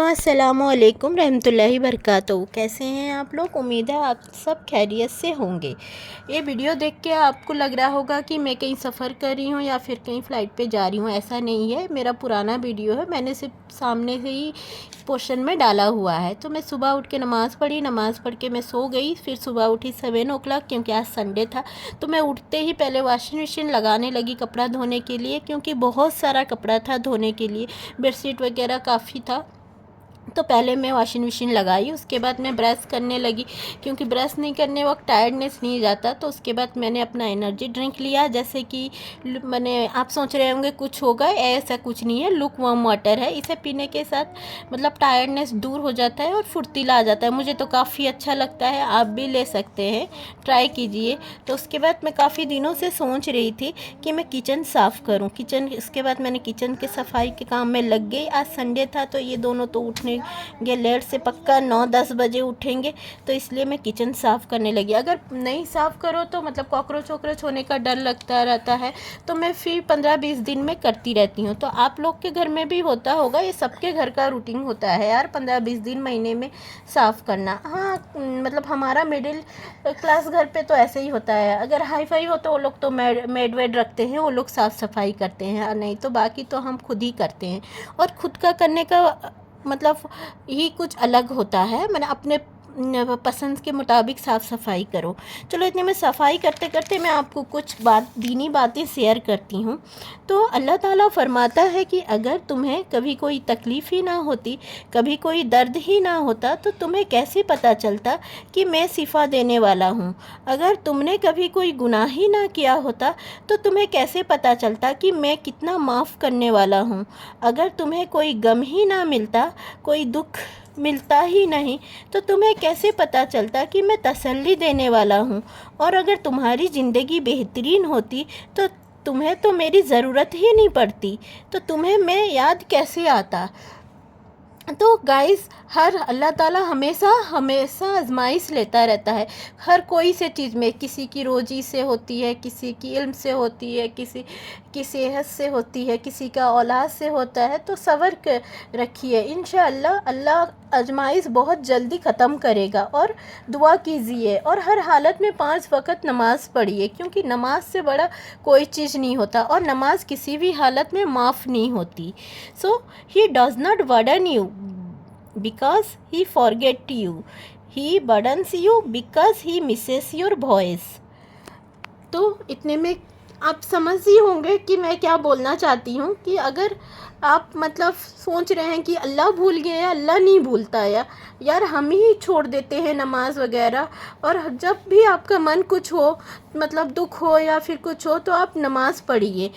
अस्सलामुअलैकुम रहमतुल्लाहि बरकातहू। कैसे हैं आप लोग? उम्मीद है आप सब खैरियत से होंगे। ये वीडियो देख के आपको लग रहा होगा कि मैं कहीं सफ़र कर रही हूँ या फिर कहीं फ़्लाइट पे जा रही हूँ। ऐसा नहीं है, मेरा पुराना वीडियो है, मैंने सिर्फ सामने से ही पोर्शन में डाला हुआ है। तो मैं सुबह उठ के नमाज़ पढ़ी, नमाज़ पढ़ के मैं सो गई। फिर सुबह उठी 7 o'clock, क्योंकि आज संडे था। तो मैं उठते ही पहले वॉशिंग मशीन लगाने लगी कपड़ा धोने के लिए, क्योंकि बहुत सारा कपड़ा था धोने के लिए, बेडशीट वगैरह काफ़ी था। तो पहले मैं वॉशिंग मशीन लगाई, उसके बाद मैं ब्रश करने लगी, क्योंकि ब्रश नहीं करने वक्त टायर्डनेस नहीं जाता। तो उसके बाद मैंने अपना एनर्जी ड्रिंक लिया। जैसे कि मैंने, आप सोच रहे होंगे कुछ होगा, ऐसा कुछ नहीं है, लुक वार्म वाटर है। इसे पीने के साथ मतलब टायर्डनेस दूर हो जाता है और फुर्तीला आ जाता है। मुझे तो काफ़ी अच्छा लगता है, आप भी ले सकते हैं, ट्राई कीजिए। तो उसके बाद मैं काफ़ी दिनों से सोच रही थी कि मैं किचन साफ़ करूँ। उसके बाद मैंने किचन के सफाई के काम में लग गई। आज संडे था तो ये दोनों तो उठेंगे लेट से, पक्का 9-10 बजे उठेंगे, तो इसलिए मैं किचन साफ़ करने लगी। अगर नहीं साफ़ करो तो मतलब कॉकरोच वॉकरोच होने का डर लगता रहता है, तो मैं फिर 15-20 दिन में करती रहती हूँ। तो आप लोग के घर में भी होता होगा, ये सबके घर का रूटीन होता है यार, 15-20 दिन महीने में साफ़ करना। हाँ, मतलब हमारा मिडिल क्लास घर पे तो ऐसे ही होता है। अगर हाई फाई हो तो वो लोग तो मेड वेड रखते हैं, वो लोग साफ़ सफाई करते हैं, और नहीं तो बाकी तो हम खुद ही करते हैं। और खुद का करने का मतलब ही कुछ अलग होता है। मैंने अपने पसंद के मुताबिक साफ़ सफाई करो। चलो, इतने में सफाई करते करते मैं आपको कुछ दीनी बातें शेयर करती हूँ। तो अल्लाह ताला फरमाता है कि अगर तुम्हें कभी कोई तकलीफ़ ही ना होती, कभी कोई दर्द ही ना होता, तो तुम्हें कैसे पता चलता कि मैं शिफा देने वाला हूँ। अगर तुमने कभी कोई गुनाह ही ना किया होता, तो तुम्हें कैसे पता चलता कि मैं कितना माफ़ करने वाला हूँ। अगर तुम्हें कोई गम ही ना मिलता, कोई दुख मिलता ही नहीं, तो तुम्हें कैसे पता चलता कि मैं तसल्ली देने वाला हूँ। और अगर तुम्हारी ज़िंदगी बेहतरीन होती, तो तुम्हें तो मेरी ज़रूरत ही नहीं पड़ती, तो तुम्हें मैं याद कैसे आता। तो गाइस, अल्लाह ताला हमेशा हमेशा आजमाइश लेता रहता है, हर कोई से चीज़ में। किसी की रोज़ी से होती है, किसी की इल्म से होती है, किसी की सेहत से होती है, किसी का औलाद से होता है। तो सब्र कर रखिए, इंशाअल्लाह अल्लाह आजमाइश बहुत जल्दी ख़त्म करेगा। और दुआ कीजिए, और हर हालत में 5 वक़्त नमाज़ पढ़िए, क्योंकि नमाज से बड़ा कोई चीज़ नहीं होता, और नमाज किसी भी हालत में माफ़ नहीं होती। So he does not burden you because he forget you, he burdens you because he misses your voice। तो इतने में आप समझ ही होंगे कि मैं क्या बोलना चाहती हूँ। कि अगर आप मतलब सोच रहे हैं कि अल्लाह भूल गया, अल्लाह नहीं भूलता यार, हम ही छोड़ देते हैं नमाज वगैरह। और जब भी आपका मन कुछ हो, मतलब दुख हो या फिर कुछ हो, तो आप नमाज़ पढ़िए।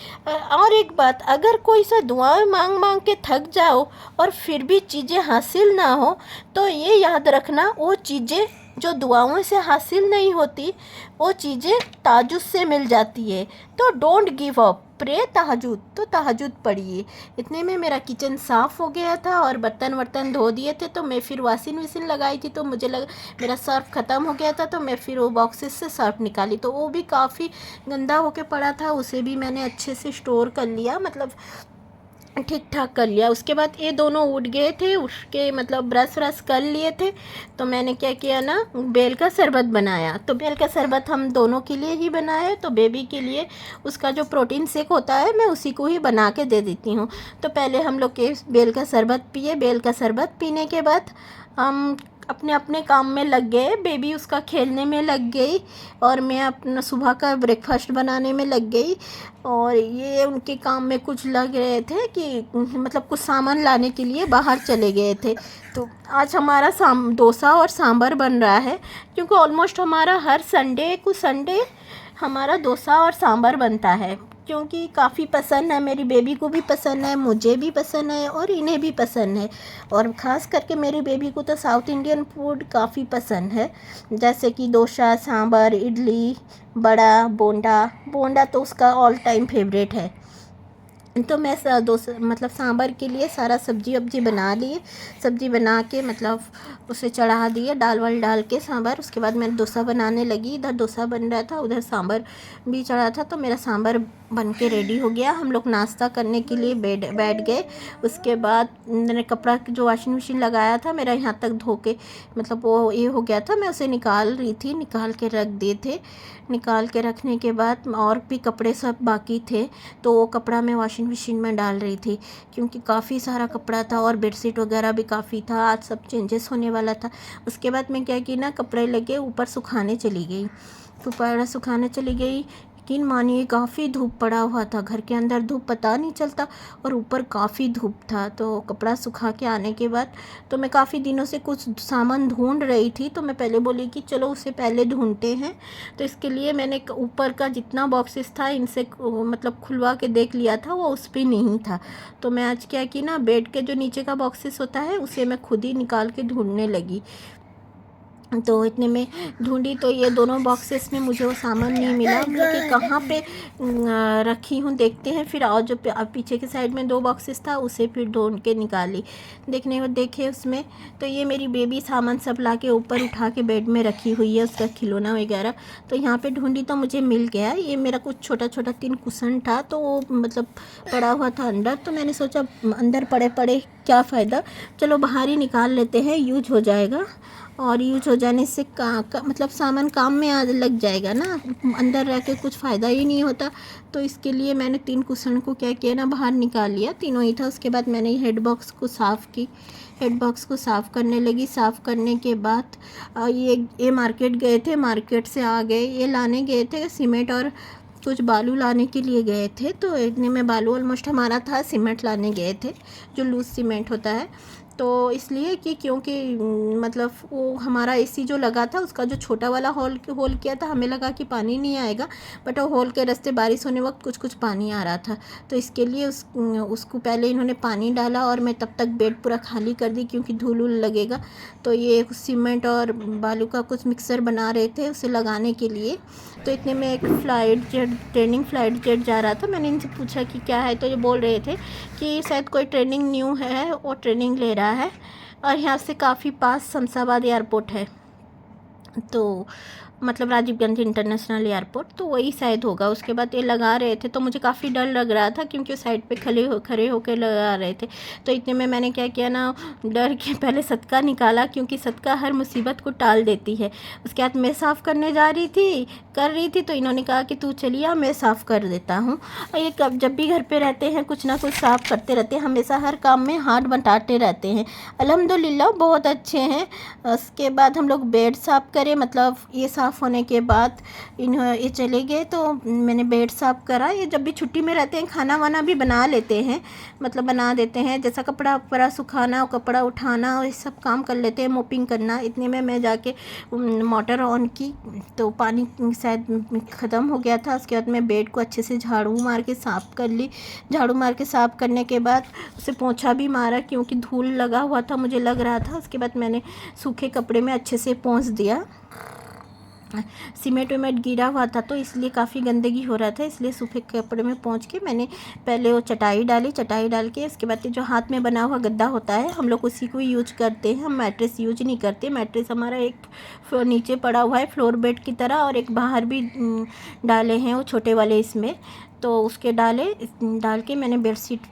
और एक बात, अगर कोई सा दुआएं मांग मांग के थक जाओ और फिर भी चीज़ें हासिल ना हो, तो ये याद रखना, वो चीज़ें जो दुआओं से हासिल नहीं होती, वो चीज़ें तहज्जुद से मिल जाती है। तो डोंट गिव अप, प्रे तहज्जुद, तो तहज्जुद पढ़िए। इतने में मेरा किचन साफ़ हो गया था और बर्तन वर्तन धो दिए थे। तो मैं फिर वॉशिंग मशीन लगाई थी, तो मुझे लगा मेरा सर्फ ख़त्म हो गया था, तो मैं फिर वो बॉक्सेस से सर्फ निकाली, तो वो भी काफ़ी गंदा होके पड़ा था, उसे भी मैंने अच्छे से स्टोर कर लिया, मतलब ठीक ठाक कर लिया। उसके बाद ये दोनों उठ गए थे, उसके मतलब ब्रश व्रश कर लिए थे। तो मैंने क्या किया ना, बेल का शरबत बनाया। तो बेल का शरबत हम दोनों के लिए ही बनाया, तो बेबी के लिए उसका जो प्रोटीन शेक होता है, मैं उसी को ही बना के दे देती हूँ। तो पहले हम लोग के बेल का शरबत पिए। बेल का शरबत पीने के बाद हम अपने अपने काम में लग गए। बेबी उसका खेलने में लग गई और मैं अपना सुबह का ब्रेकफास्ट बनाने में लग गई। और ये उनके काम में कुछ लग रहे थे कि मतलब कुछ सामान लाने के लिए बाहर चले गए थे। तो आज हमारा डोसा और सांभर बन रहा है, क्योंकि ऑलमोस्ट हमारा हर संडे हमारा डोसा और सांभर बनता है, क्योंकि काफ़ी पसंद है, मेरी बेबी को भी पसंद है, मुझे भी पसंद है और इन्हें भी पसंद है। और ख़ास करके मेरी बेबी को तो साउथ इंडियन फूड काफ़ी पसंद है, जैसे कि डोसा, सांभर, इडली, बड़ा, बोंडा तो उसका ऑल टाइम फेवरेट है। तो मैं मतलब सांभर के लिए सारा सब्जी वब्जी बना लिए। सब्जी बना के मतलब उसे चढ़ा दिए दाल वाल डाल के सांभर। उसके बाद मैं डोसा बनाने लगी। इधर डोसा बन रहा था, उधर सांभर भी चढ़ा था। तो मेरा सांभर बन के रेडी हो गया। हम लोग नाश्ता करने के लिए बैठ गए। उसके बाद मैंने कपड़ा जो वॉशिंग मशीन लगाया था मेरा यहाँ तक धो के मतलब वो ये हो गया था, मैं उसे निकाल रही थी, निकाल के रख दिए थे। निकाल के रखने के बाद और भी कपड़े सब बाकी थे, तो वो कपड़ा मैं वॉशिंग मशीन में डाल रही थी, क्योंकि काफ़ी सारा कपड़ा था और बेडशीट वगैरह भी काफ़ी था। आज सब चेंजेस होने वाला था। उसके बाद मैं क्या की ना, कपड़े लेके ऊपर सुखाने चली गई। ऊपर सुखाने चली गई। यकीन मानिए काफ़ी धूप पड़ा हुआ था। घर के अंदर धूप पता नहीं चलता और ऊपर काफ़ी धूप था। तो कपड़ा सुखा के आने के बाद तो मैं काफ़ी दिनों से कुछ सामान ढूंढ रही थी, तो मैं पहले बोली कि चलो उसे पहले ढूंढते हैं। तो इसके लिए मैंने ऊपर का जितना बॉक्सेस था इनसे मतलब खुलवा के देख लिया था, वो उस पर नहीं था। तो मैं आज क्या की ना, बेड के जो नीचे का बॉक्सेस होता है उसे मैं खुद ही निकाल के ढूंढने लगी। तो इतने में ढूंढी तो ये दोनों बॉक्सेस में मुझे वो सामान नहीं मिला। मैं कि कहाँ पे रखी हूँ, देखते हैं। फिर और जो पीछे के साइड में 2 बॉक्सेस था उसे फिर ढूंढ के निकाली। देखने को देखे उसमें तो ये मेरी बेबी सामान सब ला के ऊपर उठा के बेड में रखी हुई है, उसका खिलौना वगैरह। तो यहाँ पे ढूंढी तो मुझे मिल गया। ये मेरा कुछ छोटा छोटा 3 कुशन था, तो वो मतलब पड़ा हुआ था अंदर। तो मैंने सोचा अंदर पड़े पड़े क्या फ़ायदा, चलो बाहर ही निकाल लेते हैं, यूज हो जाएगा। और यूज हो जाने से मतलब सामान काम में आ लग जाएगा ना, अंदर रह के कुछ फ़ायदा ही नहीं होता। तो इसके लिए मैंने 3 कुशन को क्या किया ना, बाहर निकाल लिया, तीनों ही था। उसके बाद मैंने हेड बॉक्स को साफ़ की, हेड बॉक्स को साफ़ करने लगी। साफ़ करने के बाद ये मार्केट गए थे, मार्केट से आ गए, ये लाने गए थे सीमेंट और कुछ बालू लाने के लिए गए थे। तो इतने में बालू ऑलमोस्ट हमारा था, सीमेंट लाने गए थे जो लूज़ सीमेंट होता है। तो इसलिए कि क्योंकि मतलब वो हमारा एसी जो लगा था उसका जो छोटा वाला होल किया था, हमें लगा कि पानी नहीं आएगा, बट वो होल के रास्ते बारिश होने वक्त कुछ कुछ पानी आ रहा था। तो इसके लिए उसको पहले इन्होंने पानी डाला और मैं तब तक बेड पूरा खाली कर दी, क्योंकि धूल लगेगा। तो ये सीमेंट और बालू का कुछ मिक्सर बना रहे थे उसे लगाने के लिए। तो इतने में एक ट्रेनिंग फ़्लाइट जेट जा रहा था। मैंने इनसे पूछा कि क्या है, तो ये बोल रहे थे कि शायद कोई ट्रेनिंग न्यू है और ट्रेनिंग ले रहा है, और यहाँ से काफ़ी पास शमशाबाद एयरपोर्ट है, तो मतलब राजीवगंज इंटरनेशनल एयरपोर्ट, तो वही शायद होगा। उसके बाद ये लगा रहे थे, तो मुझे काफ़ी डर लग रहा था, क्योंकि साइड पे खड़े होकर लगा रहे थे। तो इतने में मैंने क्या किया ना, डर के पहले सदका निकाला, क्योंकि सदका हर मुसीबत को टाल देती है। उसके बाद मैं साफ़ करने जा रही थी, तो इन्होंने कहा कि तू चलिए मैं साफ़ कर देता हूँ। और ये जब भी घर पर रहते हैं कुछ ना कुछ साफ़ करते रहते हैं, हमेशा हर काम में हाथ बटाते रहते हैं। अल्हम्दुलिल्लाह बहुत अच्छे हैं। उसके बाद हम लोग बेड साफ़ करें, मतलब ये साफ़ होने के बाद ये चले गए, तो मैंने बेड साफ़ करा। ये जब भी छुट्टी में रहते हैं खाना वाना भी बना लेते हैं, मतलब बना देते हैं, जैसा कपड़ा वपड़ा सुखाना, कपड़ा उठाना, और ये सब काम कर लेते हैं, मोपिंग करना। इतने में मैं जाके मोटर ऑन की, तो पानी शायद ख़त्म हो गया था। उसके बाद मैं बेड को अच्छे से झाड़ू मार के साफ़ कर ली। झाड़ू मार के साफ़ करने के बाद उसे पोंछा भी मारा, क्योंकि धूल लगा हुआ था, मुझे लग रहा था। उसके बाद मैंने सूखे कपड़े में अच्छे से पोंछ दिया। सीमेंट वेमेंट गिरा हुआ था, तो इसलिए काफ़ी गंदगी हो रहा था, इसलिए सूखे कपड़े में पोंछ के मैंने पहले वो चटाई डाली। चटाई डाल के उसके बाद जो हाथ में बना हुआ गद्दा होता है, हम लोग उसी को यूज करते हैं, हम मैट्रेस यूज नहीं करते। मैट्रेस हमारा एक नीचे पड़ा हुआ है फ्लोर बेड की तरह, और एक बाहर भी डाले हैं वो छोटे वाले इसमें। तो उसके डाल के मैंने बेडशीट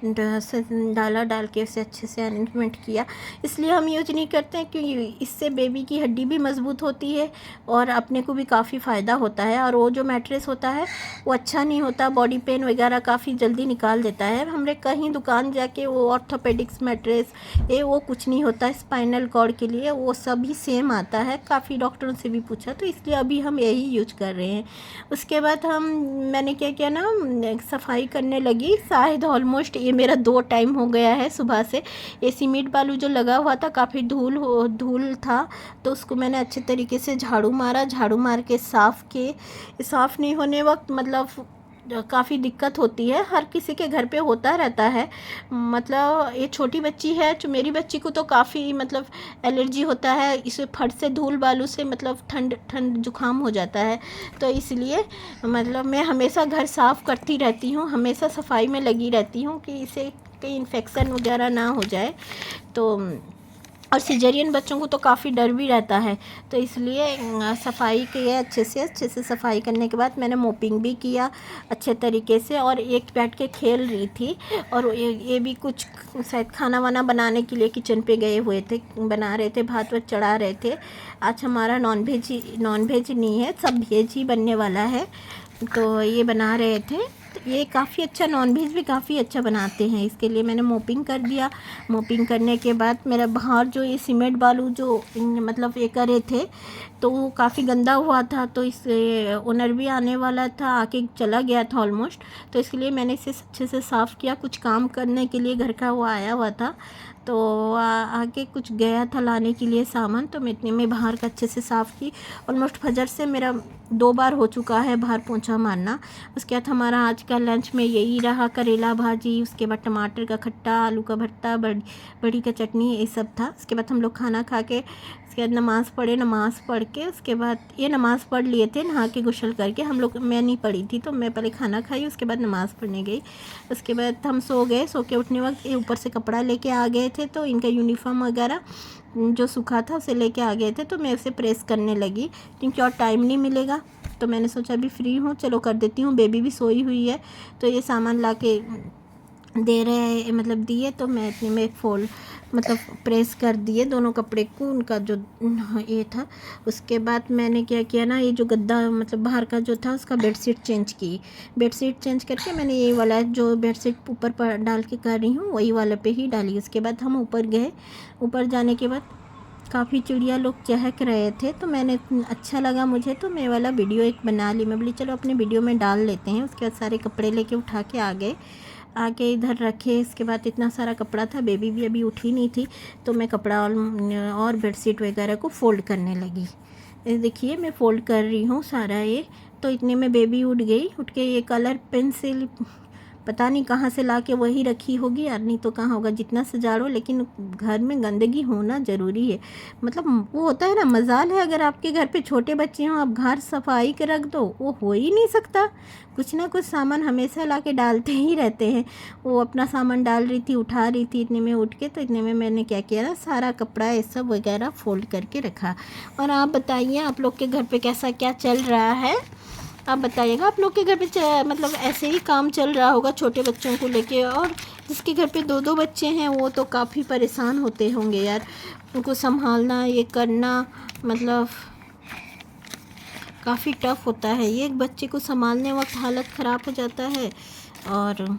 डाल के उसे अच्छे से अरेंजमेंट किया। इसलिए हम यूज नहीं करते हैं, क्योंकि इससे बेबी की हड्डी भी मज़बूत होती है और अपने को भी काफ़ी फ़ायदा होता है। और वो जो मैट्रेस होता है वो अच्छा नहीं होता, बॉडी पेन वगैरह काफ़ी जल्दी निकाल देता है। हमने कहीं दुकान जाके वो ऑर्थोपेडिक्स मैट्रेस वो कुछ नहीं होता, स्पाइनल कॉर्ड के लिए वो सभी सेम आता है। काफ़ी डॉक्टरों से भी पूछा, तो इसलिए अभी हम यही यूज कर रहे हैं। उसके बाद मैंने क्या किया ना, सफाई करने लगी। शायद ऑलमोस्ट ये मेरा 2 टाइम हो गया है सुबह से। ये सीमेंट बालू जो लगा हुआ था काफ़ी धूल था, तो उसको मैंने अच्छे तरीके से झाड़ू मारा। झाड़ू मार के साफ़ किए। साफ़ नहीं होने वक्त मतलब काफ़ी दिक्कत होती है, हर किसी के घर पे होता रहता है। मतलब ये छोटी बच्ची है, जो मेरी बच्ची को तो काफ़ी मतलब एलर्जी होता है, इसे फट से धूल बालू से मतलब ठंड जुकाम हो जाता है। तो इसलिए मतलब मैं हमेशा घर साफ़ करती रहती हूँ, हमेशा सफाई में लगी रहती हूँ कि इसे कहीं इन्फेक्शन वगैरह ना हो जाए। तो और सिजेरियन बच्चों को तो काफ़ी डर भी रहता है, तो इसलिए सफाई की अच्छे से सफाई करने के बाद मैंने मोपिंग भी किया अच्छे तरीके से। और एक बैठ के खेल रही थी, और ये भी कुछ शायद खाना वाना बनाने के लिए किचन पे गए हुए थे, बना रहे थे, भात वात चढ़ा रहे थे। आज हमारा नॉन वेज नहीं है, सब वेज ही बनने वाला है। तो ये बना रहे थे, तो ये काफ़ी अच्छा नॉन-वेज भी काफ़ी अच्छा बनाते हैं। इसके लिए मैंने मोपिंग कर दिया। मोपिंग करने के बाद मेरा बाहर जो ये सीमेंट बालू जो मतलब ये करे थे, तो वो काफ़ी गंदा हुआ था। तो इस ओनर भी आने वाला था, आके चला गया था ऑलमोस्ट। तो इसके लिए मैंने इसे अच्छे से साफ़ किया। कुछ काम करने के लिए घर का वो आया हुआ था, तो आके कुछ गया था लाने के लिए सामान, तो मैं इतने में बाहर का अच्छे से साफ़ की। ऑलमोस्ट फजर से मेरा 2 बार हो चुका है बाहर पोंछा मारना। उसके बाद हमारा आज का लंच में यही रहा, करेला भाजी, उसके बाद टमाटर का खट्टा, आलू का भरता, बड़ी का चटनी, ये सब था। उसके बाद हम लोग खाना खा के उसके बाद नमाज़ पढ़े। नमाज़ पढ़ के उसके बाद ये नमाज़ पढ़ लिए थे, नहा के गुस्ल करके। हम लोग, मैं नहीं पढ़ी थी, तो मैं पहले खाना खाई, उसके बाद नमाज़ पढ़ने गई। उसके बाद हम सो गए। सो के उठने वक्त ये ऊपर से कपड़ा लेके आ गए थे, तो इनका यूनिफॉर्म वगैरह जो सूखा था उसे लेके आ गए थे। तो मैं उसे प्रेस करने लगी, क्योंकि और टाइम नहीं मिलेगा। तो मैंने सोचा अभी फ्री हूँ, चलो कर देती हूँ। बेबी भी सोई हुई है, तो ये सामान ला के दे रहे हैं, मतलब दिए, तो मैं इतने में फोल्ड मतलब प्रेस कर दिए दोनों कपड़े को, उनका जो ये था। उसके बाद मैंने क्या किया ना, ये जो गद्दा मतलब बाहर का जो था, उसका बेडशीट चेंज की। बेडशीट चेंज करके मैंने ये वाला जो बेडशीट ऊपर पर डाल के कर रही हूँ, वही वाले पे ही डाली। उसके बाद हम ऊपर गए। ऊपर जाने के बाद काफ़ी चिड़िया लोग चहक रहे थे, तो मैंने अच्छा लगा मुझे, तो मैं वाला वीडियो एक बना ली। मैं बोली चलो अपने वीडियो में डाल लेते हैं। उसके बाद सारे कपड़े लेके उठा के आ गए, आके इधर रखे। इसके बाद इतना सारा कपड़ा था, बेबी भी अभी उठी नहीं थी, तो मैं कपड़ा और बेडशीट वगैरह को फ़ोल्ड करने लगी। ये देखिए मैं फ़ोल्ड कर रही हूँ सारा ये। तो इतने में बेबी उठ गई। उठ के ये कलर पेंसिल पता नहीं कहाँ से ला के वही रखी होगी, यार नहीं तो कहाँ होगा, जितना सजाड़ो, लेकिन घर में गंदगी होना ज़रूरी है। मतलब वो होता है ना, मजाल है अगर आपके घर पे छोटे बच्चे हों, आप घर सफाई के रख दो, वो हो ही नहीं सकता। कुछ ना कुछ सामान हमेशा ला के डालते ही रहते हैं। वो अपना सामान डाल रही थी, उठा रही थी, इतने में उठ के। तो इतने में मैंने क्या किया ना, सारा कपड़ा ये सब वगैरह फ़ोल्ड करके रखा। और आप बताइए आप लोग के घर पे कैसा क्या चल रहा है, आप बताइएगा। आप लोग के घर पे मतलब ऐसे ही काम चल रहा होगा छोटे बच्चों को लेके। और जिसके घर पे 2-2 बच्चे हैं, वो तो काफ़ी परेशान होते होंगे यार, उनको संभालना, ये करना, मतलब काफ़ी टफ होता है। ये एक बच्चे को संभालने वक्त हालत ख़राब हो जाता है। और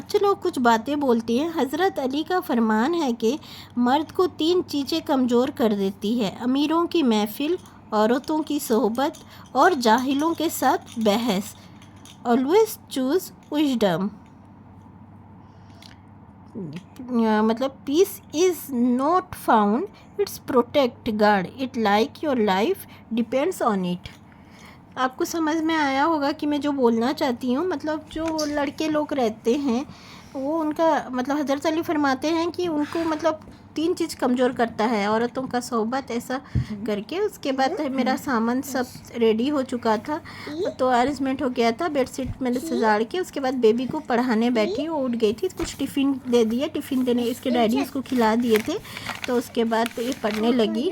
चलो कुछ बातें बोलती हैं। हज़रत अली का फरमान है कि मर्द को 3 चीज़ें कमज़ोर कर देती है: अमीरों की महफ़िल, औरतों की सोहबत, और जाहिलों के साथ बहस। Always choose wisdom. मतलब peace is not found, it's protect guard it like your life depends on it. आपको समझ में आया होगा कि मैं जो बोलना चाहती हूँ। मतलब जो लड़के लोग रहते हैं, वो उनका मतलब हज़रत अली फरमाते हैं कि उनको मतलब 3 चीज़ कमज़ोर करता है: औरतों का सोहबत, ऐसा करके। उसके बाद मेरा सामान सब रेडी हो चुका था, तो अरेंजमेंट हो गया था। बेडशीट मैंने सजाड़ के उसके बाद बेबी को पढ़ाने बैठी, वो उठ गई थी। कुछ टिफ़िन दे दिए, टिफ़िन देने इसके डैडी उसको खिला दिए थे। तो उसके बाद ये पढ़ने लगी।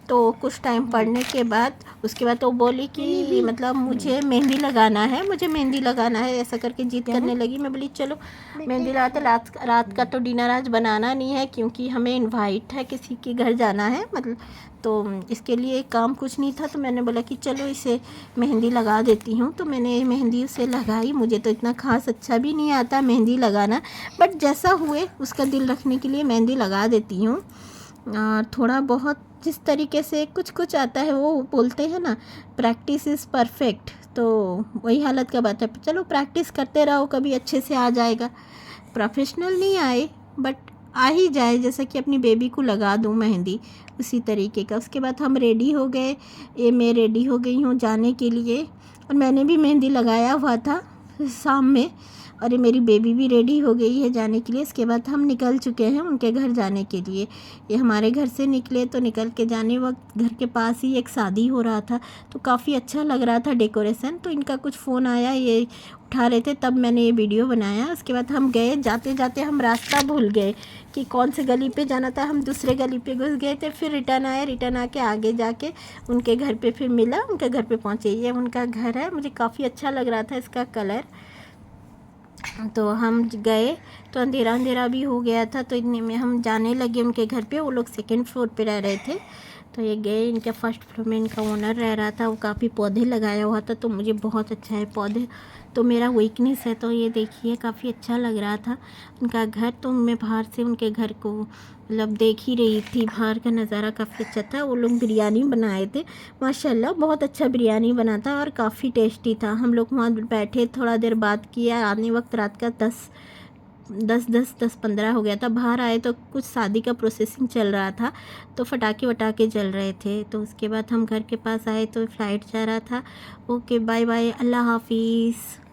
तो कुछ टाइम पढ़ने के बाद उसके बाद तो बोली कि मतलब मुझे मेहंदी लगाना है, मुझे मेहंदी लगाना है, ऐसा करके जिद करने लगी। मैं बोली चलो मेहंदी लगाते। रात का तो डिनर आज बनाना नहीं है, क्योंकि हमें इनवाइट है, किसी के घर जाना है, मतलब तो इसके लिए काम कुछ नहीं था। तो मैंने बोला कि चलो इसे मेहंदी लगा देती हूँ। तो मैंने मेहंदी उसे लगाई। मुझे तो इतना ख़ास अच्छा भी नहीं आता मेहंदी लगाना, बट जैसा हुए उसका दिल रखने के लिए मेहंदी लगा देती हूँ। थोड़ा बहुत जिस तरीके से कुछ कुछ आता है, वो बोलते हैं ना, प्रैक्टिस इज़ परफेक्ट। तो वही हालत का बात है। चलो प्रैक्टिस करते रहो, कभी अच्छे से आ जाएगा। प्रोफेशनल नहीं आए, बट आ ही जाए, जैसा कि अपनी बेबी को लगा दूँ मेहंदी, उसी तरीके का। उसके बाद हम रेडी हो गए। मैं रेडी हो गई हूँ जाने के लिए। और मैंने भी मेहंदी लगाया हुआ था शाम में। और ये मेरी बेबी भी रेडी हो गई है जाने के लिए। इसके बाद हम निकल चुके हैं उनके घर जाने के लिए। ये हमारे घर से निकले तो निकल के जाने वक्त घर के पास ही एक शादी हो रहा था, तो काफ़ी अच्छा लग रहा था डेकोरेशन। तो इनका कुछ फ़ोन आया, ये उठा रहे थे, तब मैंने ये वीडियो बनाया। उसके बाद हम गए, जाते जाते हम रास्ता भूल गए कि कौन से गली पे जाना था। हम दूसरे गली पे घुस गए थे, फिर रिटर्न आए। रिटर्न आके आगे जाके उनके घर पे फिर मिला, उनके घर पे पहुँचे। ये उनका घर है। मुझे काफ़ी अच्छा लग रहा था इसका कलर। तो हम गए तो अंधेरा अंधेरा भी हो गया था, तो इतने में हम जाने लगे उनके घर पे। वो लोग सेकंड फ्लोर पे रह रहे थे। तो ये गए, इनके फर्स्ट फ्लोर में इनका ओनर रह रहा था। वो काफ़ी पौधे लगाया हुआ था, तो मुझे बहुत अच्छा है पौधे, तो मेरा वीकनेस है। तो ये देखिए काफ़ी अच्छा लग रहा था उनका घर। तो मैं बाहर से उनके घर को मतलब देख ही रही थी, बाहर का नज़ारा काफ़ी अच्छा था। वो लोग बिरयानी बनाए थे, माशाल्लाह बहुत अच्छा बिरयानी बना था और काफ़ी टेस्टी था। हम लोग वहाँ बैठे, थोड़ा देर बात किया। आने वक्त रात का 10-15 हो गया था। बाहर आए तो कुछ शादी का प्रोसेसिंग चल रहा था, तो फटाके वटाके जल रहे थे। तो उसके बाद हम घर के पास आए तो फ़्लाइट जा रहा था। ओके, बाय बाय, अल्लाह हाफिज़।